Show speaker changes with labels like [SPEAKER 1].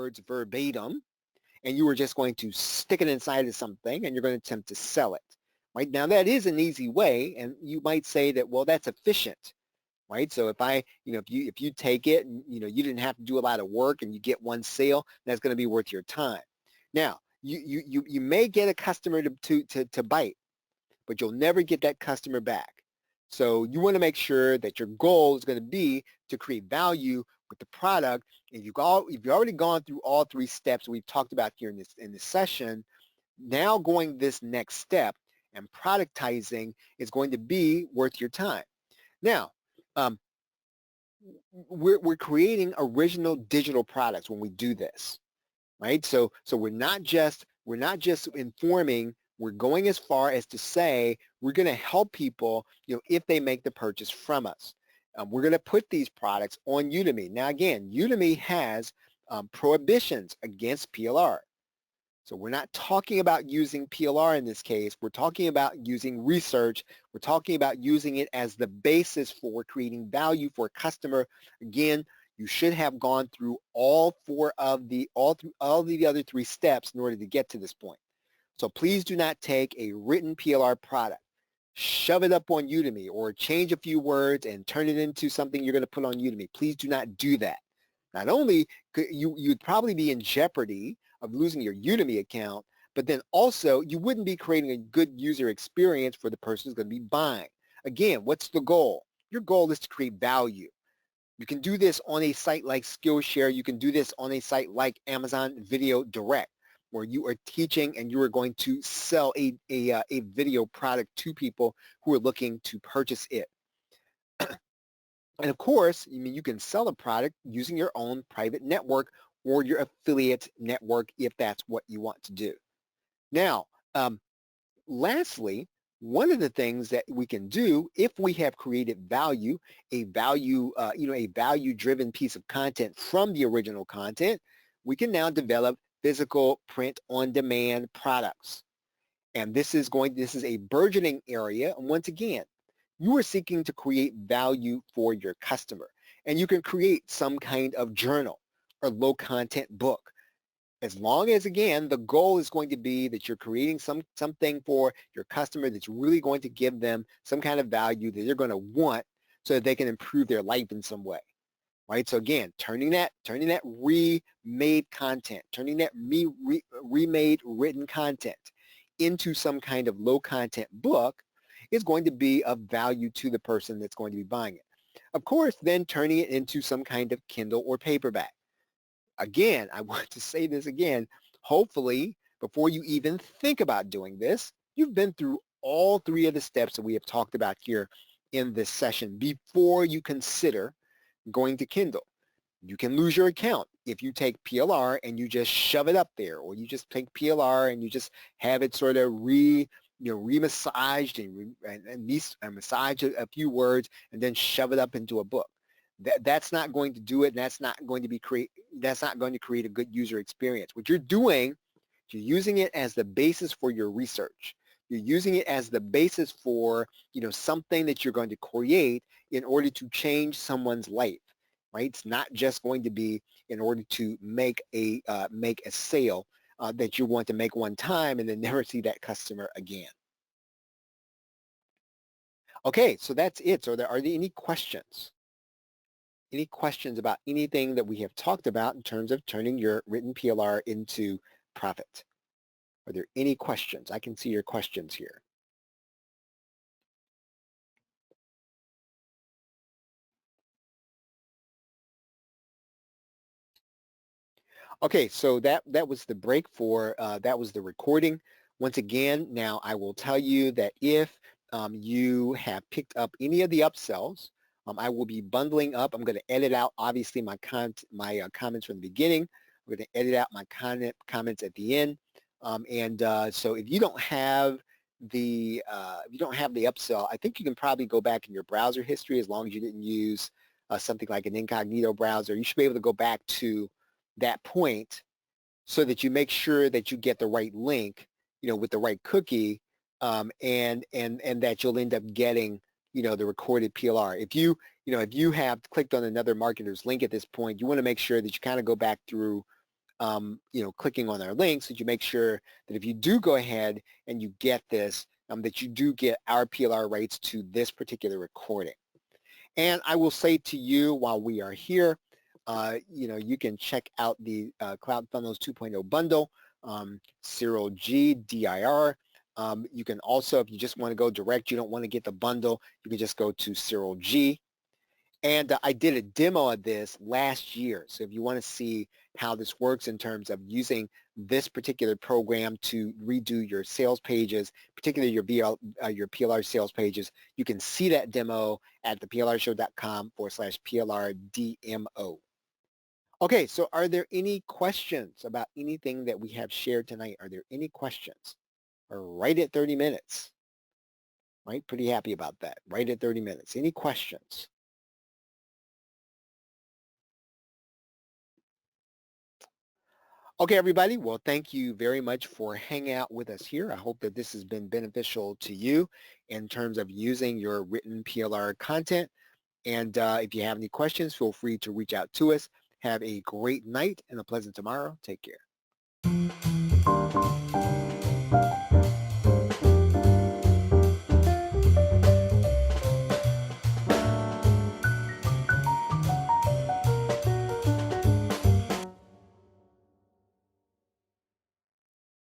[SPEAKER 1] words verbatim, and you are just going to stick it inside of something and you're going to attempt to sell it. Right? Now that is an easy way, and you might say that, well, that's efficient. Right? So if you take it and you didn't have to do a lot of work and you get one sale, that's going to be worth your time. Now, you may get a customer to bite, but you'll never get that customer back. So you want to make sure that your goal is going to be to create value with the product. And you've already gone through all three steps we've talked about here in this session. Now going this next step and productizing is going to be worth your time. Now, we're creating original digital products when we do this, right? So we're not just informing. We're going as far as to say we're going to help people, if they make the purchase from us. We're going to put these products on Udemy. Now, again, Udemy has prohibitions against PLR. So we're not talking about using PLR in this case. We're talking about using research. We're talking about using it as the basis for creating value for a customer. Again, you should have gone through all the other three steps in order to get to this point. So please do not take a written PLR product, shove it up on Udemy, or change a few words and turn it into something you're going to put on Udemy. Please do not do that. Not only could you'd probably be in jeopardy of losing your Udemy account, but then also you wouldn't be creating a good user experience for the person who's going to be buying. Again, what's the goal? Your goal is to create value. You can do this on a site like Skillshare. You can do this on a site like Amazon Video Direct, where you are teaching and you are going to sell a video product to people who are looking to purchase it. And of course, you can sell a product using your own private network or your affiliate network if that's what you want to do. Now, lastly, one of the things that we can do if we have created value, a value-driven piece of content from the original content, we can now develop physical print-on-demand products. And this is a burgeoning area. And once again, you are seeking to create value for your customer. And you can create some kind of journal or low-content book. As long as, again, the goal is going to be that you're creating something for your customer that's really going to give them some kind of value that they're going to want so that they can improve their life in some way. Right? So again, turning that remade content, turning that remade written content into some kind of low content book is going to be of value to the person that's going to be buying it. Of course, then turning it into some kind of Kindle or paperback. Again, I want to say this again, hopefully before you even think about doing this, you've been through all three of the steps that we have talked about here in this session before you consider going to Kindle. You can lose your account if you take PLR and you just shove it up there, or you just take PLR and you just have it sort of re-massaged and massage a few words and then shove it up into a book. That's not going to do it, and that's not going to create a good user experience. What you're doing, you're using it as the basis for your research. You're using it as the basis for something that you're going to create in order to change someone's life. Right? It's not just going to be in order to make a sale that you want to make one time and then never see that customer again. Okay, so that's it. So are there any questions? Any questions about anything that we have talked about in terms of turning your written PLR into profit? Are there any questions? I can see your questions here. Okay, so that was the break for, that was the recording. Once again, now I will tell you that if you have picked up any of the upsells, I will be bundling up. I'm going to edit out, obviously, my comments from the beginning. I'm going to edit out my comments at the end. So if you don't have the upsell, I think you can probably go back in your browser history as long as you didn't use something like an incognito browser. You should be able to go back to that point so that you make sure that you get the right link, with the right cookie, and that you'll end up getting the recorded PLR. If you have clicked on another marketer's link at this point, you want to make sure that you kind of go back through clicking on our links, that you make sure that if you do go ahead and you get this, that you do get our PLR rights to this particular recording. And I will say to you while we are here, you can check out the Cloud Funnels 2.0 bundle, Cyril G, DIR. You can also, if you just want to go direct, you don't want to get the bundle, you can just go to Cyril G. And I did a demo of this last year. So if you want to see how this works in terms of using this particular program to redo your sales pages, particularly your PLR sales pages, you can see that demo at theplrshow.com/PLR-DMO. Okay, so are there any questions about anything that we have shared tonight? Are there any questions? Or right at 30 minutes, right? Pretty happy about that, right at 30 minutes. Any questions? Okay, everybody. Well, thank you very much for hanging out with us here. I hope that this has been beneficial to you in terms of using your written PLR content. And if you have any questions, feel free to reach out to us. Have a great night and a pleasant tomorrow. Take care.